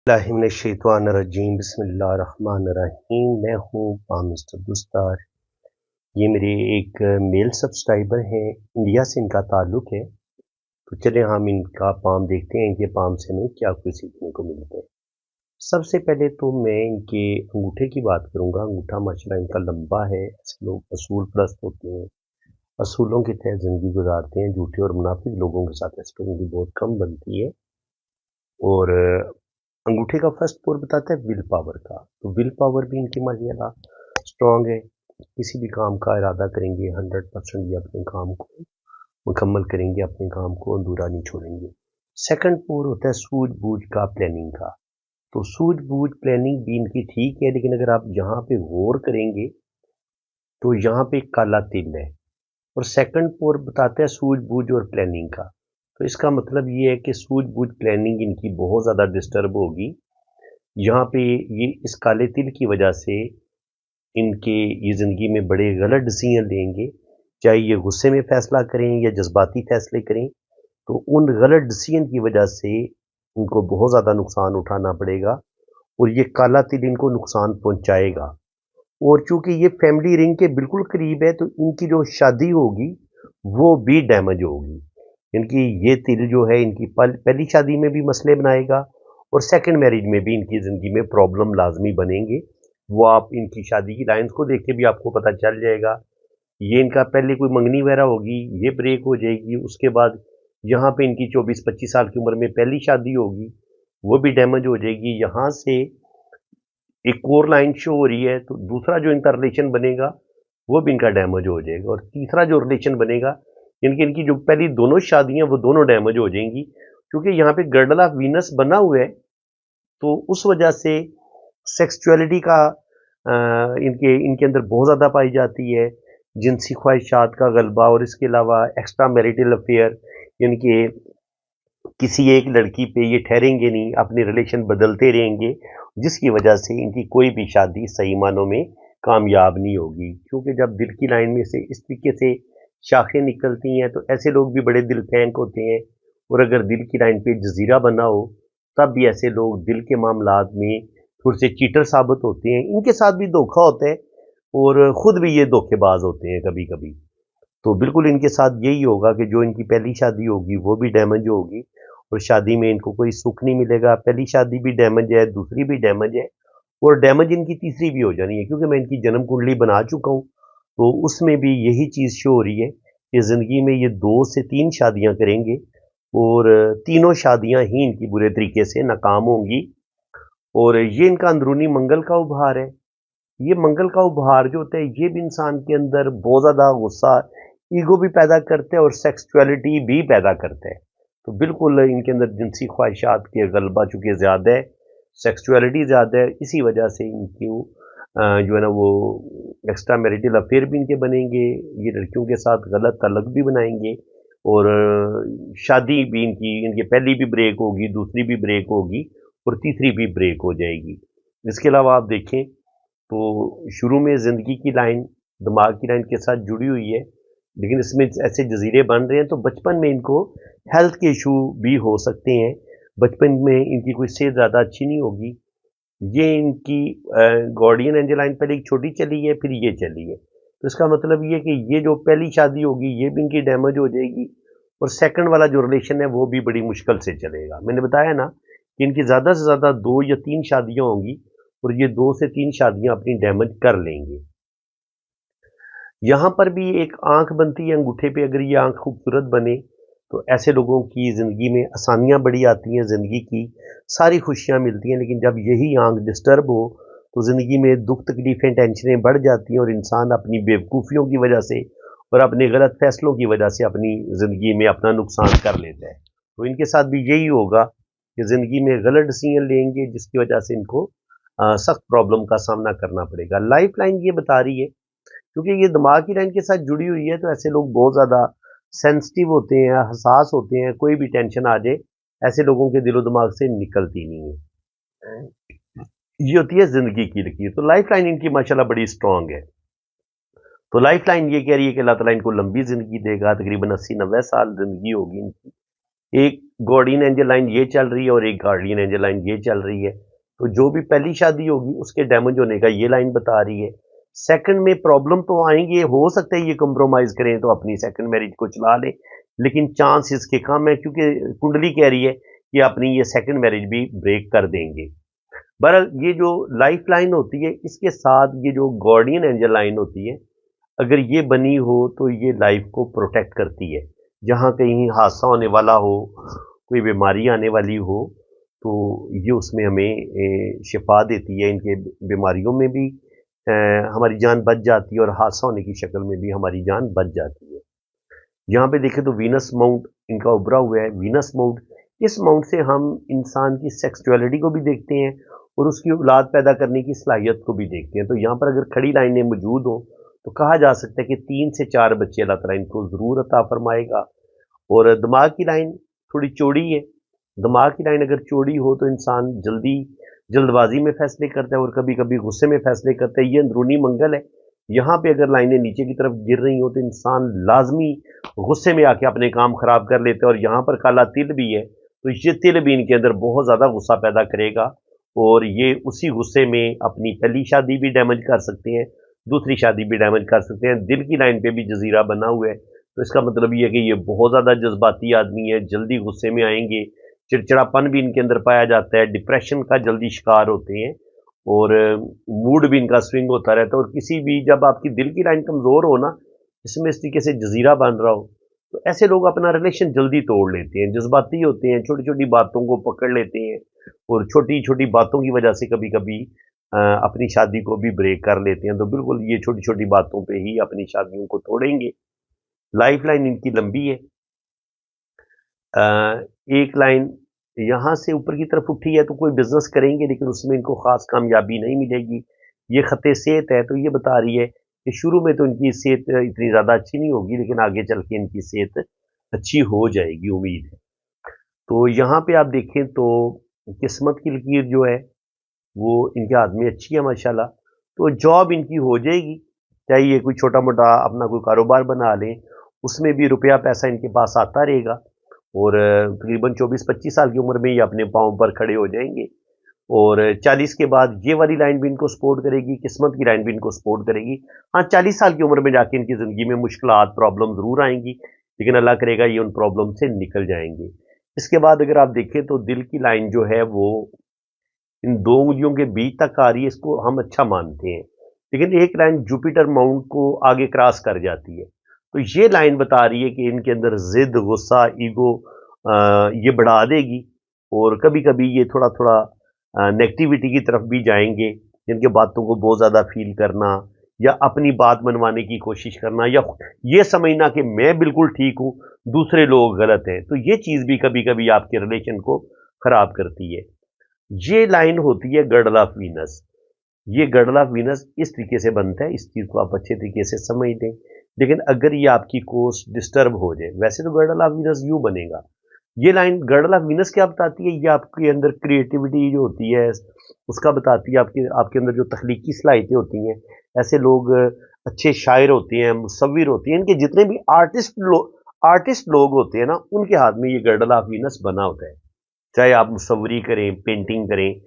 बिस्मिल्लाहिर्रहमानिर्रहीम बिस्मिल्लाहिर्रहमानिर्रहीम। मैं हूँ पाम मिस्टर दुस्तार। ये मेरे एक मेल सब्सक्राइबर हैं, इंडिया से इनका ताल्लुक़ है। तो चलिए हम इनका पाम देखते हैं कि पाम से हमें क्या कुछ सीखने को मिलता है। सबसे पहले तो मैं इनके अंगूठे की बात करूँगा। अंगूठा माशाल्लाह इनका लंबा है। ऐसे लोग असूल परस्त होते हैं, असूलों के तहत ज़िंदगी गुजारते हैं। झूठे और मुनाफिक लोगों के साथ ऐसे लोगों की बहुत कम बनती है। और अंगूठे का फर्स्ट पोर बताता है विल पावर का। तो विल पावर भी इनकी माशाल्लाह स्ट्रांग है। किसी भी काम का इरादा करेंगे 100% ये अपने काम को मुकम्मल करेंगे, अपने काम को अधूरा नहीं छोड़ेंगे। सेकंड पोर होता है सूझबूझ का, प्लानिंग का। तो सूझबूझ प्लानिंग भी इनकी ठीक है, लेकिन अगर आप यहाँ पे गौर करेंगे तो यहाँ पे काला तिल है। और सेकंड पोर बताता है सूझबूझ और प्लानिंग का। तो इसका मतलब ये है कि सूझबूझ प्लानिंग इनकी बहुत ज़्यादा डिस्टर्ब होगी। यहाँ पे ये इस काले तिल की वजह से इनके ये ज़िंदगी में बड़े गलत डिसीजन लेंगे। चाहे ये गुस्से में फ़ैसला करें या जज्बाती फ़ैसले करें, तो उन गलत डिसीजन की वजह से इनको बहुत ज़्यादा नुकसान उठाना पड़ेगा और ये काला तिल इनको नुकसान पहुँचाएगा। और चूँकि ये फैमिली रिंग के बिल्कुल करीब है, तो इनकी जो शादी होगी, वो भी डैमेज होगी। इनकी ये तिल जो है इनकी पहली शादी में भी मसले बनाएगा और सेकंड मैरिज में भी इनकी ज़िंदगी में प्रॉब्लम लाज़मी बनेंगे। वो आप इनकी शादी की लाइन्स को देख के भी आपको पता चल जाएगा। ये इनका पहले कोई मंगनी वगैरह होगी, ये ब्रेक हो जाएगी। उसके बाद यहाँ पे इनकी 24-25 साल की उम्र में पहली शादी होगी, वो भी डैमेज हो जाएगी। यहाँ से एक और लाइन शो हो रही है, तो दूसरा जो इनका रिलेशन बनेगा, वो भी इनका डैमेज हो जाएगा। और तीसरा जो रिलेशन बनेगा, इनकी इनकी जो पहली दोनों शादियाँ, वो दोनों डैमेज हो जाएंगी। क्योंकि यहाँ पे गर्डल ऑफ वीनस बना हुआ है, तो उस वजह से सेक्सुअलिटी का इनके इनके अंदर बहुत ज़्यादा पाई जाती है। जिनसी ख्वाहिशात का गलबा और इसके अलावा एक्स्ट्रा मैरिटल अफेयर, यानी कि किसी एक लड़की पे ये ठहरेंगे नहीं, अपने रिलेशन बदलते रहेंगे, जिसकी वजह से इनकी कोई भी शादी सही मानों में कामयाब नहीं होगी। क्योंकि जब दिल की लाइन में से इस तरीके से शाखें निकलती हैं, तो ऐसे लोग भी बड़े दिल फेंक होते हैं। और अगर दिल की लाइन पे जजीरा बना हो, तब भी ऐसे लोग दिल के मामलात में थोड़े से चीटर साबित होते हैं। इनके साथ भी धोखा होता है और खुद भी ये धोखेबाज होते हैं कभी कभी। तो बिल्कुल इनके साथ यही होगा कि जो इनकी पहली शादी होगी वो भी डैमेज होगी और शादी में इनको कोई सुख नहीं मिलेगा। पहली शादी भी डैमेज है, दूसरी भी डैमेज है और डैमेज इनकी तीसरी भी हो जानी है। क्योंकि मैं इनकी जन्म कुंडली बना चुका हूँ, तो उसमें भी यही चीज़ शो हो रही है कि ज़िंदगी में ये 2 से 3 शादियाँ करेंगे और तीनों शादियाँ ही इनकी बुरे तरीके से नाकाम होंगी। और ये इनका अंदरूनी मंगल का उपहार है। ये मंगल का उपहार जो होता है, ये भी इंसान के अंदर बहुत ज़्यादा गुस्सा, ईगो भी पैदा करता है और सेक्सुअलिटी भी पैदा करता है। तो बिल्कुल इनके अंदर जिनसी ख्वाहिशात के गलबा चूँकि ज़्यादा है, सेक्सुअलिटी ज़्यादा है, इसी वजह से इनकी जो है ना वो एक्स्ट्रा मैरिटल अफेयर भी इनके बनेंगे। ये लड़कियों के साथ गलत ताल्लुक भी बनाएंगे और शादी भी इनकी इनकी पहली भी ब्रेक होगी, दूसरी भी ब्रेक होगी और तीसरी भी ब्रेक हो जाएगी। इसके अलावा आप देखें तो शुरू में ज़िंदगी की लाइन दिमाग की लाइन के साथ जुड़ी हुई है, लेकिन इसमें ऐसे जजीरे बन रहे हैं, तो बचपन में इनको हेल्थ के इशू भी हो सकते हैं। बचपन में इनकी कोई सेहत ज़्यादा अच्छी नहीं होगी। ये इनकी गार्डियन एंजल लाइन पहले एक छोटी चली है, फिर ये चली है। तो इसका मतलब ये कि ये जो पहली शादी होगी, ये भी इनकी डैमेज हो जाएगी और सेकंड वाला जो रिलेशन है, वो भी बड़ी मुश्किल से चलेगा। मैंने बताया ना कि इनकी ज़्यादा से ज़्यादा 2 या 3 शादियाँ होंगी और ये 2 से 3 शादियाँ अपनी डैमेज कर लेंगे। यहाँ पर भी एक आँख बनती है अंगूठे पे। अगर ये आँख खूबसूरत बने, तो ऐसे लोगों की ज़िंदगी में आसानियाँ बड़ी आती हैं, ज़िंदगी की सारी खुशियाँ मिलती हैं। लेकिन जब यही आँख डिस्टर्ब हो, तो ज़िंदगी में दुख तकलीफ़ें, टेंशनें बढ़ जाती हैं और इंसान अपनी बेवकूफ़ियों की वजह से और अपने गलत फ़ैसलों की वजह से अपनी ज़िंदगी में अपना नुकसान कर लेता है। तो इनके साथ भी यही होगा कि ज़िंदगी में गलत डिसीजन लेंगे, जिसकी वजह से इनको सख्त प्रॉब्लम का सामना करना पड़ेगा। लाइफ लाइन ये बता रही है, क्योंकि ये दिमाग की लाइन के साथ जुड़ी हुई है, तो ऐसे लोग बहुत ज़्यादा सेंसिटिव होते हैं, हसास होते हैं। कोई भी टेंशन आ जाए, ऐसे लोगों के दिलो दिमाग से निकलती नहीं है। ये होती है ज़िंदगी की लकीर। तो लाइफ लाइन इनकी माशाल्लाह बड़ी स्ट्रांग है। तो लाइफ लाइन ये कह रही है कि अल्लाह ताला इनको लंबी ज़िंदगी देगा, तकरीबन 80-90 साल ज़िंदगी होगी इनकी। एक गार्डियन एंजल लाइन ये चल रही है और एक गार्डियन एंजल लाइन ये चल रही है। तो जो भी पहली शादी होगी उसके डैमेज होने का ये लाइन बता रही है। सेकंड में प्रॉब्लम तो आएंगे, हो सकता है ये कंप्रोमाइज करें तो अपनी सेकंड मैरिज को चला लें, लेकिन चांस इसके कम है क्योंकि कुंडली कह रही है कि अपनी ये सेकंड मैरिज भी ब्रेक कर देंगे। बहरहाल ये जो लाइफ लाइन होती है इसके साथ ये जो गार्डियन एंजल लाइन होती है, अगर ये बनी हो तो ये लाइफ को प्रोटेक्ट करती है। जहाँ कहीं हादसा होने वाला हो, कोई बीमारी आने वाली हो, तो ये उसमें हमें शिफा देती है। इनके बीमारियों में भी हमारी जान बच जाती है और हादसा होने की शक्ल में भी हमारी जान बच जाती है। यहाँ पे देखें तो वीनस माउंट इनका उभरा हुआ है। वीनस माउंट, इस माउंट से हम इंसान की सेक्सुअलिटी को भी देखते हैं और उसकी औलाद पैदा करने की सलाहियत को भी देखते हैं। तो यहाँ पर अगर खड़ी लाइनें मौजूद हों तो कहा जा सकता है कि 3 से 4 बच्चे अल्लाह ताला इनको ज़रूर अता फरमाएगा। और दिमाग की लाइन थोड़ी चौड़ी है। दिमाग की लाइन अगर चौड़ी हो तो इंसान जल्दबाजी में फैसले करता है और कभी कभी गुस्से में फैसले करता है। ये अंदरूनी मंगल है। यहाँ पे अगर लाइनें नीचे की तरफ गिर रही हो तो इंसान लाजमी गुस्से में आके अपने काम खराब कर लेते हैं। और यहाँ पर काला तिल भी है तो ये तिल भी इनके अंदर बहुत ज़्यादा गुस्सा पैदा करेगा और ये उसी गुस्से में अपनी पहली शादी भी डैमेज कर सकते हैं, दूसरी शादी भी डैमेज कर सकते हैं। दिल की लाइन पे भी जजीरा बना हुआ है तो इसका मतलब ये है कि ये बहुत ज़्यादा जज्बाती आदमी है, जल्दी गुस्से में आएंगे, चिड़चिड़ापन भी इनके अंदर पाया जाता है, डिप्रेशन का जल्दी शिकार होते हैं और मूड भी इनका स्विंग होता रहता है। और किसी भी जब आपकी दिल की लाइन कमज़ोर हो ना, इसमें इस तरीके से जजीरा बन रहा हो, तो ऐसे लोग अपना रिलेशन जल्दी तोड़ लेते हैं, जज्बाती होते हैं, छोटी छोटी बातों को पकड़ लेते हैं और छोटी छोटी बातों की वजह से कभी कभी अपनी शादी को भी ब्रेक कर लेते हैं। तो बिल्कुल ये छोटी छोटी बातों पे ही अपनी शादियों को तोड़ेंगे। लाइफ लाइन इनकी लंबी है। एक लाइन यहाँ से ऊपर की तरफ उठी है तो कोई बिजनेस करेंगे लेकिन उसमें इनको खास कामयाबी नहीं मिलेगी। ये खत्ते सेहत है तो ये बता रही है कि शुरू में तो इनकी सेहत इतनी ज़्यादा अच्छी नहीं होगी लेकिन आगे चल के इनकी सेहत अच्छी हो जाएगी, उम्मीद है। तो यहाँ पे आप देखें तो किस्मत की लकीर जो है वो इनके हाथ में अच्छी है माशाल्लाह। तो जॉब इनकी हो जाएगी, चाहे ये कोई छोटा मोटा अपना कोई कारोबार बना लें, उसमें भी रुपया पैसा इनके पास आता रहेगा और तकरीबन 24-25 साल की उम्र में ये अपने पाँव पर खड़े हो जाएंगे। और 40 के बाद ये वाली लाइन भी इनको सपोर्ट करेगी, किस्मत की लाइन भी इनको सपोर्ट करेगी। हाँ, 40 साल की उम्र में जाके इनकी ज़िंदगी में मुश्किलात, प्रॉब्लम ज़रूर आएंगी, लेकिन अल्लाह करेगा ये उन प्रॉब्लम से निकल जाएंगे। इसके बाद अगर आप देखें तो दिल की लाइन जो है वो इन दो उंगलियों के बीच तक आ रही है, इसको हम अच्छा मानते हैं। लेकिन एक लाइन जुपिटर माउंट को आगे क्रॉस कर जाती है तो ये लाइन बता रही है कि इनके अंदर जिद, गुस्सा, ईगो ये बढ़ा देगी और कभी कभी ये थोड़ा थोड़ा नेगेटिविटी की तरफ भी जाएंगे, जिनके बातों को बहुत ज़्यादा फील करना या अपनी बात मनवाने की कोशिश करना या ये समझना कि मैं बिल्कुल ठीक हूँ, दूसरे लोग गलत हैं। तो ये चीज़ भी कभी कभी आपके रिलेशन को खराब करती है। ये लाइन होती है गर्डल ऑफ वीनस। ये गर्डल ऑफ वीनस इस तरीके से बनता है, इस चीज़ को आप अच्छे तरीके से समझ लें। लेकिन अगर ये आपकी कोर्स डिस्टर्ब हो जाए, वैसे तो गर्डल ऑफ वीनस यूं बनेगा। ये लाइन गर्डल ऑफ वीनस क्या बताती है? ये आपके अंदर क्रिएटिविटी जो होती है उसका बताती है, आपके आपके अंदर जो तख्लीकी सलाहियतें होती हैं। ऐसे लोग अच्छे शायर होते हैं, मुसव्विर होते हैं, इनके जितने भी आर्टिस्ट लोग होते हैं ना, उनके हाथ में ये गर्डल ऑफ वीनस बना होता है। चाहे आप मुसव्वरी करें, पेंटिंग करें,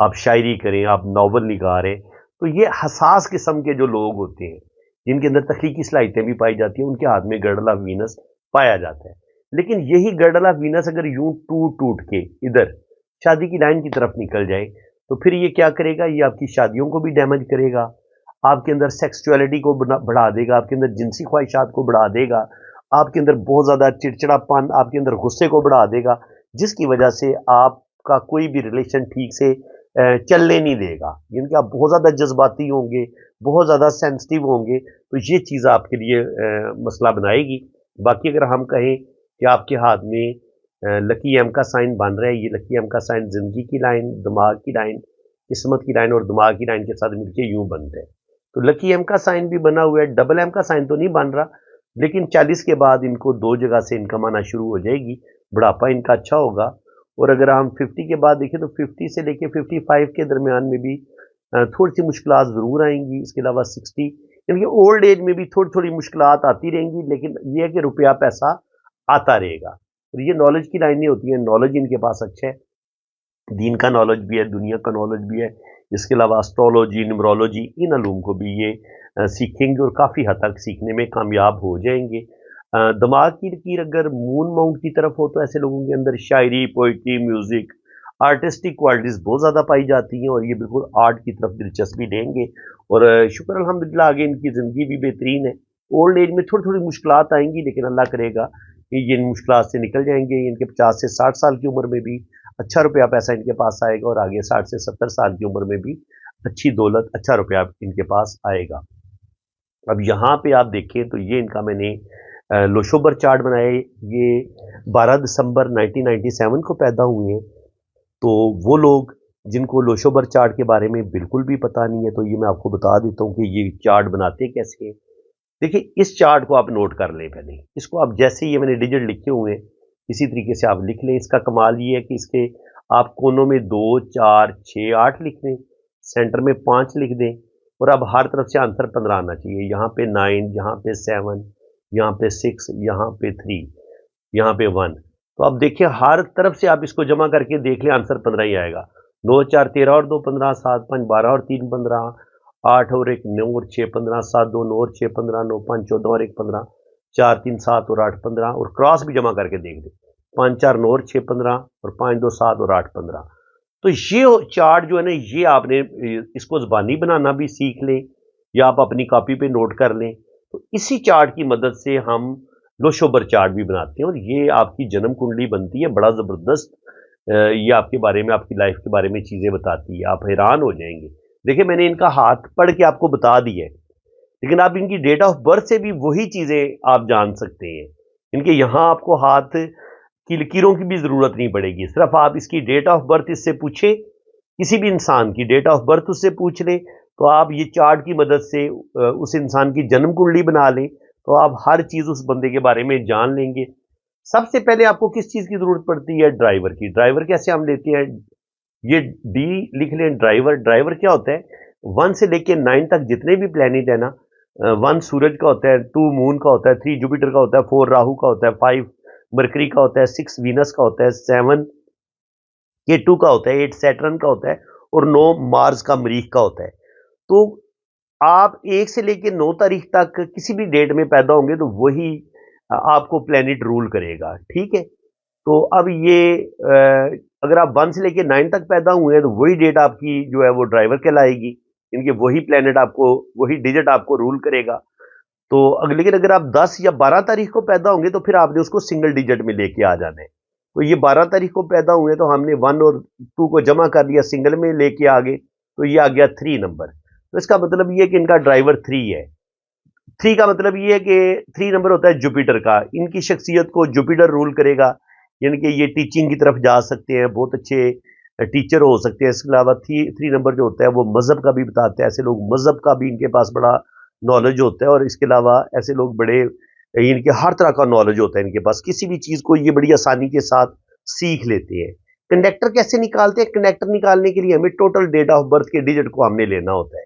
आप शायरी करें, आप नावल निगार हैं, तो ये हसास किस्म के जो लोग होते हैं, जिनके अंदर तख्लीकी सलाहियतें भी पाई जाती हैं, उनके हाथ में गर्डल ऑफ वीनस पाया जाता है। लेकिन यही गर्डल ऑफ वीनस अगर यूं टूट टूट के इधर शादी की लाइन की तरफ निकल जाए तो फिर ये क्या करेगा? ये आपकी शादियों को भी डैमेज करेगा, आपके अंदर सेक्सुअलिटी को बढ़ा देगा, आपके अंदर जिनसी ख्वाहिशात को बढ़ा देगा, आपके अंदर बहुत ज़्यादा चिड़चिड़ापन, आपके अंदर गुस्से को बढ़ा देगा, जिसकी वजह से आपका कोई भी रिलेशन ठीक से चलने नहीं देगा। यानी कि आप बहुत ज़्यादा जज्बाती होंगे, बहुत ज़्यादा सेंसिटिव होंगे, तो ये चीज़ आपके लिए मसला बनाएगी। बाकी अगर हम कहें कि आपके हाथ में लकी एम का साइन बन रहा है, ये लकी एम का साइन ज़िंदगी की लाइन, दिमाग की लाइन, किस्मत की लाइन और दिमाग की लाइन के साथ मिलकर यूं बनता है। तो लकी एम का साइन भी बना हुआ है, डबल एम का साइन तो नहीं बन रहा, लेकिन 40 के बाद इनको 2 जगह से इनकम आना शुरू हो जाएगी, बुढ़ापा इनका अच्छा होगा। और अगर हम 50 के बाद देखें तो 50 से लेके 55 के दरमियान में भी थोड़ी सी मुश्किलात ज़रूर आएंगी। इसके अलावा 60 यानी कि ओल्ड एज में भी थोड़ी थोड़ी मुश्किलात आती रहेंगी, लेकिन यह है कि रुपया पैसा आता रहेगा। और ये नॉलेज की लाइनें होती हैं, नॉलेज इनके पास अच्छा है, दीन का नॉलेज भी है, दुनिया का नॉलेज भी है। इसके अलावा एस्ट्रोलॉजी, न्यूमरोलॉजी, इन अलूम को भी ये सीखेंगे और काफ़ी हद तक सीखने में कामयाब हो जाएंगे। दिमाग की लकीर अगर मून माउंट की तरफ हो तो ऐसे लोगों के अंदर शायरी, पोइट्री, म्यूज़िक, आर्टिस्टिक क्वालिटीज़ बहुत ज़्यादा पाई जाती हैं और ये बिल्कुल आर्ट की तरफ दिलचस्पी लेंगे। और शुक्र अल्हम्दुलिल्लाह आगे इनकी ज़िंदगी भी बेहतरीन है। ओल्ड एज में थोड़ी थोड़ी मुश्किलात आएंगी, लेकिन अल्लाह करेगा कि ये इन मुश्किलात से निकल जाएंगे। इनके 50 से 60 साल की उम्र में भी अच्छा रुपया पैसा इनके पास आएगा और आगे 60 से 70 साल की उम्र में भी अच्छी दौलत, अच्छा रुपया इनके पास आएगा। अब यहाँ पे आप देखें तो ये इनका मैंने लोशोबर चार्ट बनाया है। ये 12 दिसंबर 1997 को पैदा हुए हैं। तो वो लोग जिनको लोशोबर चार्ट के बारे में बिल्कुल भी पता नहीं है, तो ये मैं आपको बता देता हूँ कि ये चार्ट बनाते कैसे हैं। देखिए, इस चार्ट को आप नोट कर लें पहले। इसको आप जैसे ये मैंने डिजिट लिखे हुए हैं, इसी तरीके से आप लिख लें। इसका कमाल ये है कि इसके आप कोनों में 2, 4, 6, 8 लिख दें, सेंटर में 5 लिख दें और अब हर तरफ से आंसर 15 आना चाहिए। यहाँ पे 9, यहाँ पे 7, यहाँ पे 6, यहाँ पे 3, यहाँ पे 1। तो अब देखिए हर तरफ से आप इसको जमा करके देख लें, आंसर 15 ही आएगा। 9, 4, 13 और 2, 15, 7, 5, 12 और 3, 15, 8 और 1, 9 और 6, 15, 7, 2, 9 और 6, 15, 9, 5, 14 और 1, 15, 4, 3, 7 और 8, 15 और क्रॉस भी जमा करके देख लें। 5, 4, 9 और 6, 15 और 5, 2, 7 और 8, 15। तो ये चार्ट जो है ना, ये आपने इसको ज़बानी बनाना भी सीख लें या आप अपनी कॉपी पे नोट कर लें। तो इसी चार्ट की मदद से हम लोशोबर चार्ट भी बनाते हैं और ये आपकी जन्म कुंडली बनती है। बड़ा ज़बरदस्त ये आपके बारे में, आपकी लाइफ के बारे में चीज़ें बताती है, आप हैरान हो जाएंगे। देखिए, मैंने इनका हाथ पढ़ के आपको बता दिया है, लेकिन आप इनकी डेट ऑफ बर्थ से भी वही चीज़ें आप जान सकते हैं। इनके यहाँ आपको हाथ की लकीरों की भी ज़रूरत नहीं पड़ेगी, सिर्फ आप इसकी डेट ऑफ बर्थ इससे पूछें, किसी भी इंसान की डेट ऑफ बर्थ उससे पूछ लें, तो आप ये चार्ट की मदद से उस इंसान की जन्म कुंडली बना लें, तो आप हर चीज़ उस बंदे के बारे में जान लेंगे। सबसे पहले आपको किस चीज़ की ज़रूरत पड़ती है? ड्राइवर की। ड्राइवर कैसे हम लेते हैं? ये डी लिख लें, ड्राइवर। ड्राइवर क्या होता है? 1 से लेके 9 तक जितने भी प्लैनेट है ना, 1 सूरज का होता है, 2 मून का होता है, 3 जुपिटर का होता है, 4 राहु का होता है, 5 मरकरी का होता है, 6 वीनस का होता है, 7 केटू का होता है, 8 सैटर्न का होता है और 9 मार्स का, मरीख का होता है। तो आप 1 से लेके 9 तारीख तक किसी भी डेट में पैदा होंगे तो वही आपको प्लैनेट रूल करेगा, ठीक है? तो अब ये अगर आप 1 से लेके 9 तक पैदा हुए हैं तो वही डेट आपकी जो है वो ड्राइवर कहलाएगी। इनके वही प्लैनेट आपको, वही डिजिट आपको रूल करेगा। तो लेकिन अगर आप 10 या 12 तारीख को पैदा होंगे तो फिर आपने उसको सिंगल डिजिट में लेके आ जाना है। तो ये 12 तारीख को पैदा हुए तो हमने 1 और 2 को जमा कर लिया, सिंगल में लेके आ गए, तो ये आ गया 3 नंबर। तो इसका मतलब ये है कि इनका ड्राइवर 3 है। 3 का मतलब ये है कि 3 नंबर होता है जुपिटर का। इनकी शख्सियत को जुपिटर रूल करेगा, यानी कि ये टीचिंग की तरफ जा सकते हैं, बहुत अच्छे टीचर हो सकते हैं। इसके अलावा 3 नंबर जो होता है वो मज़हब का भी बताते हैं। ऐसे लोग मज़हब का भी इनके पास बड़ा नॉलेज होता है और इसके अलावा ऐसे लोग बड़े, इनके हर तरह का नॉलेज होता है इनके पास। किसी भी चीज़ को ये बड़ी आसानी के साथ सीख लेते हैं। कंडक्टर कैसे निकालते हैं? कंडक्टर निकालने के लिए हमें टोटल डेट ऑफ बर्थ के डिजिट को हमने लेना होता है।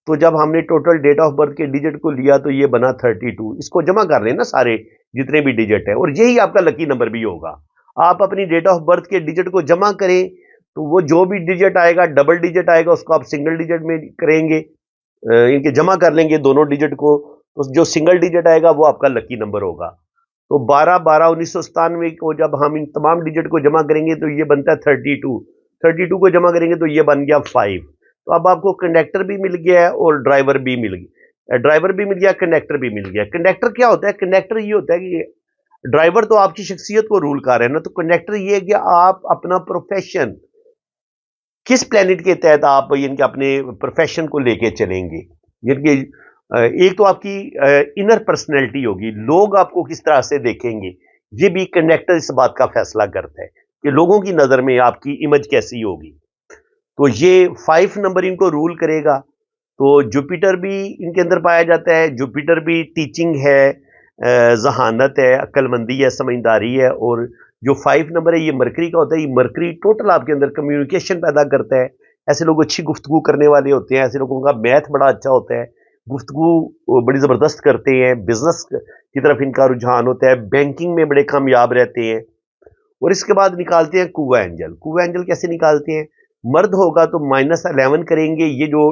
तो जब हमने टोटल डेट ऑफ बर्थ के डिजिट को लिया तो ये बना 32। इसको जमा कर लेना सारे जितने भी डिजिट है और यही आपका लकी नंबर भी होगा। आप अपनी डेट ऑफ बर्थ के डिजिट को जमा करें तो वो जो भी डिजिट आएगा, डबल डिजिट आएगा, उसको आप सिंगल डिजिट में करेंगे, इनके जमा कर लेंगे दोनों डिजिट को, तो जो सिंगल डिजिट आएगा वो आपका लकी नंबर होगा। तो 12/12/1997 को जब हम इन तमाम डिजिट को जमा करेंगे तो ये बनता है 32। 32 को जमा करेंगे तो ये बन गया 5। तो अब आपको कंडक्टर भी मिल गया है और ड्राइवर भी मिल गया, ड्राइवर भी मिल गया, कंडक्टर भी मिल गया। कंडक्टर क्या होता है? कंडक्टर ये होता है कि ड्राइवर तो आपकी शख्सियत को रूल कर रहे हैं ना, तो कंडक्टर ये है कि आप अपना प्रोफेशन किस प्लेनेट के तहत आप इनके अपने प्रोफेशन को लेके चलेंगे। यानी एक तो आपकी इनर पर्सनैलिटी होगी, लोग आपको किस तरह से देखेंगे, ये भी कंडक्टर इस बात का फैसला करता है कि लोगों की नज़र में आपकी इमेज कैसी होगी। तो ये 5 नंबर इनको रूल करेगा। तो जुपिटर भी इनके अंदर पाया जाता है। जुपिटर भी टीचिंग है, जहानत है, अक्लमंदी है, समझदारी है। और जो 5 नंबर है ये मरकरी का होता है। ये मरकरी टोटल आपके अंदर कम्युनिकेशन पैदा करता है। ऐसे लोग अच्छी गुफ्तगू करने वाले होते हैं, ऐसे लोगों का मैथ बड़ा अच्छा होता है, गुफ्तगू बड़ी ज़बरदस्त करते हैं, बिजनेस की तरफ इनका रुझान होता है, बैंकिंग में बड़े कामयाब रहते हैं। और इसके बाद निकालते हैं कुआ एंजल। कुआ एंजल कैसे निकालते हैं? मर्द होगा तो -11 करेंगे, ये जो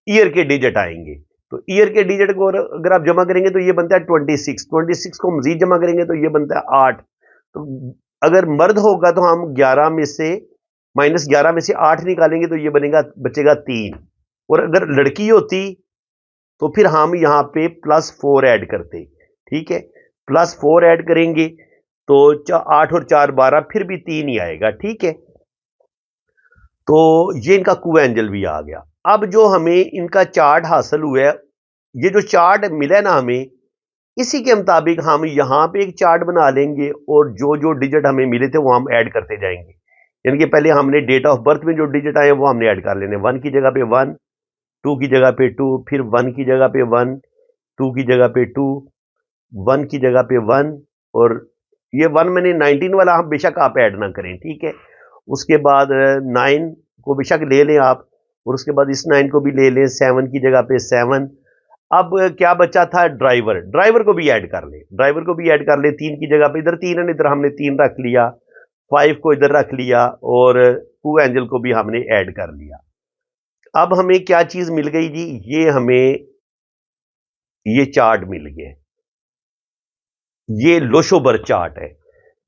ईयर के डिजिट आएंगे, तो ईयर के डिजिट को अगर आप जमा करेंगे तो ये बनता है 26। 26 को मजीद जमा करेंगे तो ये बनता है 8। तो अगर मर्द होगा तो हम 11 में से -11 में से 8 निकालेंगे तो ये बनेगा, बचेगा 3। और अगर लड़की होती तो फिर हम यहां पे +4 ऐड करते। ठीक है, +4 ऐड करेंगे तो 8 और 4 12, फिर भी 3 ही आएगा। ठीक है, तो ये इनका कुआ एंजल भी आ गया। अब जो हमें इनका चार्ट हासिल हुआ है, ये जो चार्ट मिला है ना हमें, इसी के मुताबिक हम यहां पे एक चार्ट बना लेंगे और जो जो डिजिट हमें मिले थे वो हम ऐड करते जाएंगे। यानी कि पहले हमने डेट ऑफ बर्थ में जो डिजिट आए वो हमने ऐड कर लेने। 1 की जगह पे 1, 2 की जगह पे 2, फिर 1 की जगह पे 1, 2 की जगह पे 2, 1 की जगह पे 1, और ये 1 मैंने 19 वाला हम बेशक आप ऐड ना करें। ठीक है, उसके बाद 9 को बेशक ले लें आप, और उसके बाद इस 9 को भी ले लें, 7 की जगह पे 7। अब क्या बचा था? ड्राइवर। ड्राइवर को भी ऐड कर ले, ड्राइवर को भी ऐड कर ले। 3 की जगह पे इधर 3 है, इधर हमने 3 रख लिया, 5 को इधर रख लिया, और टू एंजल को भी हमने ऐड कर लिया। अब हमें क्या चीज मिल गई जी? ये हमें ये चार्ट मिल गया, ये लोशोबर चार्ट है।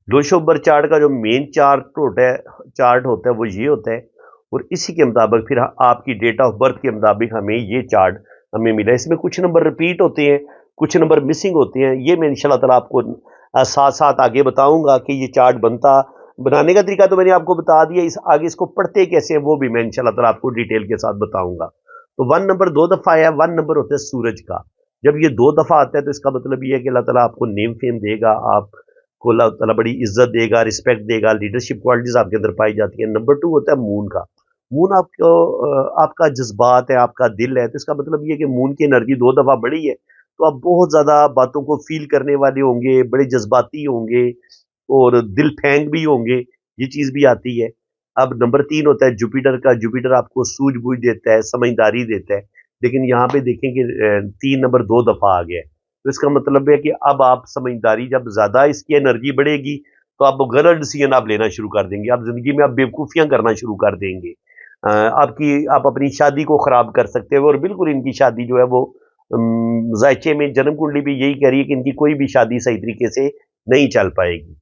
लोशोबर चार्ट का जो मेन चार्ट होता है वो ये होता है, और इसी के मुताबिक फिर आपकी डेट ऑफ बर्थ के मुताबिक हमें ये चार्ट हमें मिला। इसमें कुछ नंबर रिपीट होते हैं, कुछ नंबर मिसिंग होते हैं। ये मैं इंशाल्लाह ताला आपको साथ साथ आगे बताऊंगा कि ये चार्ट बनाने का तरीका तो मैंने आपको बता दिया, इस आगे इसको पढ़ते कैसे हैं वो भी मैं इंशाल्लाह ताला आपको डिटेल के साथ बताऊंगा। तो 1 नंबर 2 दफा आया। 1 नंबर होता है सूरज का। जब ये 2 दफा आता है तो इसका मतलब ये है कि अल्लाह ताला आपको नेम फेम देगा, आपको अल्लाह ताला बड़ी इज्जत देगा, रिस्पेक्ट देगा, लीडरशिप क्वालिटीज आपके अंदर पाई जाती है। नंबर 2 होता है मून का। मून आपको आपका जज्बात है, आपका दिल है, तो इसका मतलब ये है कि मून की एनर्जी 2 दफा बढ़ी है तो आप बहुत ज्यादा बातों को फील करने वाले होंगे, बड़े जज्बाती होंगे, और दिल फेंक भी होंगे, ये चीज भी आती है। अब नंबर 3 होता है जुपिटर का। जुपिटर आपको सूझबूझ देता है, समझदारी देता है, लेकिन यहाँ पे देखें कि 3 नंबर 2 दफा आ गया है, तो इसका मतलब है कि अब आप समझदारी, जब ज्यादा इसकी एनर्जी बढ़ेगी तो आप गलत डिसीजन आप लेना शुरू कर देंगे, आप जिंदगी में आप बेवकूफियां करना शुरू कर देंगे। आप अपनी शादी को खराब कर सकते हो, और बिल्कुल इनकी शादी जो है वो जायचे में जन्म कुंडली भी यही कह रही है कि इनकी कोई भी शादी सही तरीके से नहीं चल पाएगी।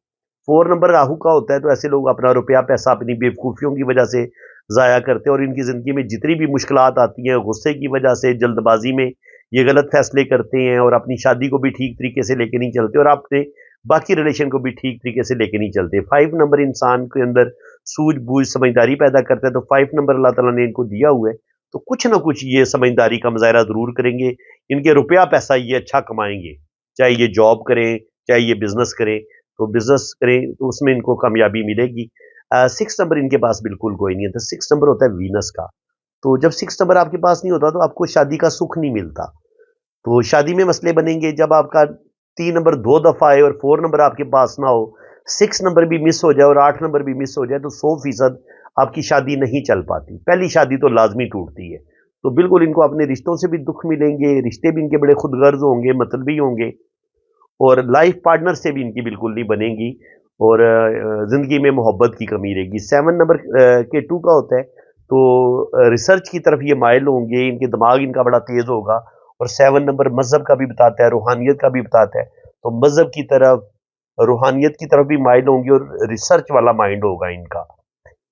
4 नंबर राहु का होता है, तो ऐसे लोग अपना रुपया पैसा अपनी बेवकूफियों की वजह से जाया करते हैं, और इनकी जिंदगी में जितनी भी मुश्किलात आती हैं, गुस्से की वजह से, जल्दबाजी में ये गलत फैसले करते हैं, और अपनी शादी को भी ठीक तरीके से लेके नहीं चलते, और अपने बाकी रिलेशन को भी ठीक तरीके से लेके नहीं चलते। 5 नंबर इंसान के अंदर सूझबूझ समझदारी पैदा करता है, तो 5 नंबर अल्लाह ताला ने इनको दिया हुआ है, तो कुछ ना कुछ ये समझदारी का मुजाहरा जरूर करेंगे। इनके रुपया पैसा ये अच्छा कमाएंगे, चाहे ये जॉब करें, चाहे ये बिजनेस करें, तो बिजनेस करें तो उसमें इनको कामयाबी मिलेगी। 6 नंबर इनके पास बिल्कुल कोई नहीं है, तो 6 नंबर होता है वीनस का। तो जब 6 नंबर आपके पास नहीं होता तो आपको शादी का सुख नहीं मिलता, तो शादी में मसले बनेंगे। जब आपका 3 नंबर 2 दफा आए और 4 नंबर आपके पास ना हो, 6 नंबर भी मिस हो जाए और 8 नंबर भी मिस हो जाए, तो 100% आपकी शादी नहीं चल पाती। पहली शादी तो लाजमी टूटती है। तो बिल्कुल इनको अपने रिश्तों से भी दुख मिलेंगे, रिश्ते भी इनके बड़े खुदगर्ज होंगे, मतलबी होंगे, और लाइफ पार्टनर से भी इनकी बिल्कुल नहीं बनेगी, और जिंदगी में मोहब्बत की कमी रहेगी। 7 नंबर के 2 का होता है, तो रिसर्च की तरफ ये माइल होंगे, इनके दिमाग इनका बड़ा तेज होगा, और 7 नंबर मजहब का भी बताता है, रूहानियत का भी बताता है, तो मजहब की तरफ, रूहानियत की तरफ भी माइल होंगे, और रिसर्च वाला माइंड होगा इनका।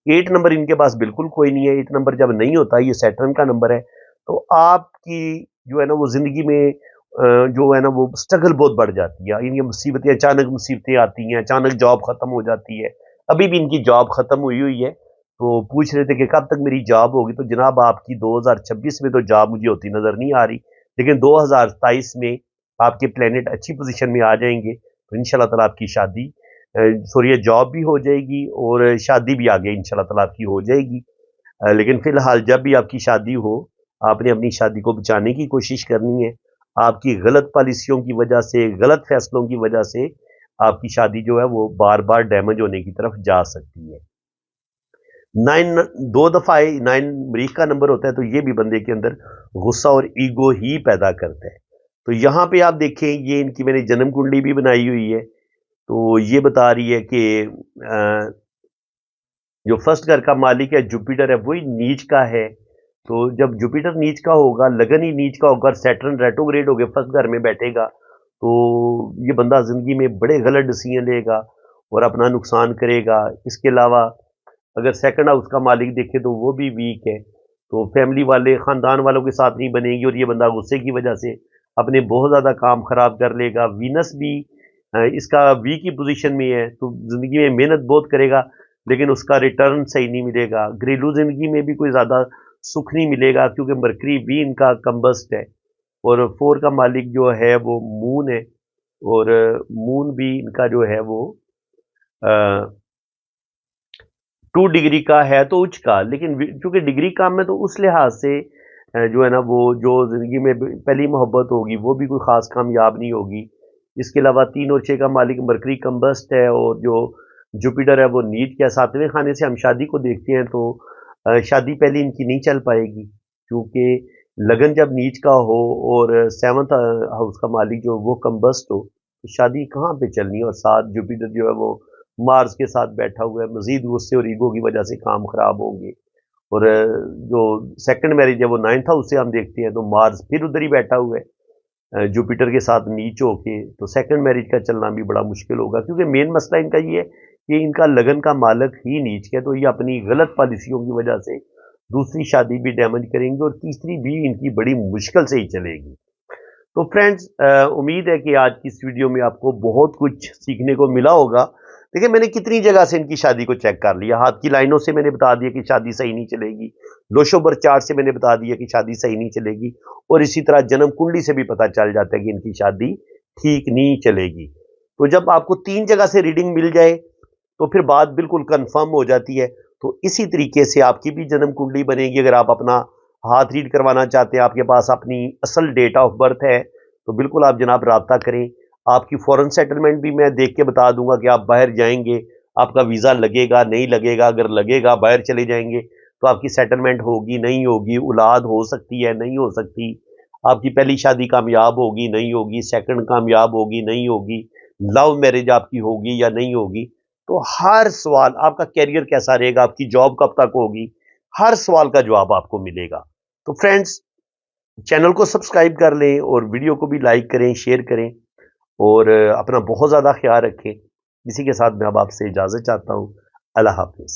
8 नंबर इनके पास बिल्कुल कोई नहीं है। 8 नंबर जब नहीं होता, ये सैटर्न का नंबर है, तो आपकी जो है ना वो जिंदगी में जो है ना वो स्ट्रगल बहुत बढ़ जाती है। इनकी मुसीबतें, अचानक मुसीबतें आती हैं, अचानक जॉब खत्म हो जाती है। अभी भी इनकी जॉब खत्म हुई हुई है, तो पूछ रहे थे कि कब तक मेरी जॉब होगी, तो जनाब आपकी 2026 में तो जॉब मुझे होती नजर नहीं आ रही, लेकिन 2027 में आपके प्लेनेट अच्छी पोजीशन में आ जाएंगे, तो इंशाल्लाह ताला आपकी शादी, सॉरी, जॉब भी हो जाएगी और शादी भी आगे इंशाल्लाह ताला आपकी हो जाएगी। लेकिन फिलहाल जब भी आपकी शादी हो, आपने अपनी शादी को बचाने की कोशिश करनी है। आपकी गलत पॉलिसियों की वजह से, गलत फैसलों की वजह से आपकी शादी जो है वो बार बार डैमेज होने की तरफ जा सकती है। 9 2 दफा 9 मरीख का नंबर होता है, तो ये भी बंदे के अंदर गुस्सा और ईगो ही पैदा करता है। तो यहाँ पे आप देखें, ये इनकी मैंने जन्म कुंडली भी बनाई हुई है, तो ये बता रही है कि जो फर्स्ट घर का मालिक है जुपिटर है वही नीच का है। तो जब जुपिटर नीच का होगा, लगन ही नीच का होगा, सैटर्न रेट्रोग्रेड होकर फर्स्ट घर में बैठेगा, तो ये बंदा जिंदगी में बड़े गलत डिसीजन लेगा और अपना नुकसान करेगा। इसके अलावा अगर सेकंड हाउस का मालिक देखे तो वो भी वीक है, तो फैमिली वाले खानदान वालों के साथ नहीं बनेगी और ये बंदा गुस्से की वजह से अपने बहुत ज़्यादा काम खराब कर लेगा। वीनस भी इसका वीक की पोजीशन में है, तो ज़िंदगी में मेहनत बहुत करेगा लेकिन उसका रिटर्न सही नहीं मिलेगा। घरेलू ज़िंदगी में भी कोई ज़्यादा सुख नहीं मिलेगा क्योंकि मरकरी भी इनका कम्बस्ट है। और फोर का मालिक जो है वो मून है, और मून भी इनका जो है वो 2 डिग्री का है तो उच्च का, लेकिन चूंकि डिग्री कम है तो उस लिहाज से जो है ना वो जो जिंदगी में पहली मोहब्बत होगी वो भी कोई खास कामयाब नहीं होगी। इसके अलावा 3 और 6 का मालिक मरकरी कम्बस्ट है, और जो जुपिटर है वो नीच के 7वें खाने से हम शादी को देखते हैं, तो शादी पहले इनकी नहीं चल पाएगी क्योंकि लगन जब नीच का हो और 7th हाउस का मालिक जो वो कम्बस्ट हो, तो शादी कहाँ पे चलनी है। और साथ जुपिटर जो है वो मार्स के साथ बैठा हुआ है, मजीद गुस्से और ईगो की वजह से काम खराब होंगे। और जो सेकंड मैरिज है वो 9th हाउस से हम देखते हैं, तो मार्स फिर उधर ही बैठा हुआ है जुपिटर के साथ नीच होके, तो सेकंड मैरिज का चलना भी बड़ा मुश्किल होगा क्योंकि मेन मसला इनका ये है कि इनका लगन का मालिक ही नीच है, तो ये अपनी गलत पॉलिसियों की वजह से दूसरी शादी भी डैमेज करेंगे और तीसरी भी इनकी बड़ी मुश्किल से ही चलेगी। तो फ्रेंड्स, उम्मीद है कि आज की इस वीडियो में आपको बहुत कुछ सीखने को मिला होगा। देखिए मैंने कितनी जगह से इनकी शादी को चेक कर लिया। हाथ की लाइनों से मैंने बता दिया कि शादी सही नहीं चलेगी, लोशोबर चार्ट से मैंने बता दिया कि शादी सही नहीं चलेगी, और इसी तरह जन्म कुंडली से भी पता चल जाता है कि इनकी शादी ठीक नहीं चलेगी। तो जब आपको 3 जगह से रीडिंग मिल जाए तो फिर बात बिल्कुल कंफर्म हो जाती है। तो इसी तरीके से आपकी भी जन्म कुंडली बनेगी। अगर आप अपना हाथ रीड करवाना चाहते हैं, आपके पास अपनी असल डेट ऑफ बर्थ है, तो बिल्कुल आप जनाब राब्ता करें। आपकी फॉरेन सेटलमेंट भी मैं देख के बता दूंगा कि आप बाहर जाएंगे, आपका वीज़ा लगेगा नहीं लगेगा। अगर लगेगा बाहर चले जाएंगे तो आपकी सेटलमेंट होगी नहीं होगी, औलाद हो सकती है नहीं हो सकती, आपकी पहली शादी कामयाब होगी नहीं होगी, सेकंड कामयाब होगी नहीं होगी, लव मैरिज आपकी होगी या नहीं होगी। तो हर सवाल, आपका कैरियर कैसा रहेगा, आपकी जॉब कब तक होगी, हर सवाल का जवाब आपको मिलेगा। तो फ्रेंड्स, चैनल को सब्सक्राइब कर लें और वीडियो को भी लाइक करें, शेयर करें, और अपना बहुत ज़्यादा ख्याल रखें। इसी के साथ मैं अब आपसे इजाज़त चाहता हूँ। अल्लाह हाफ़िज़।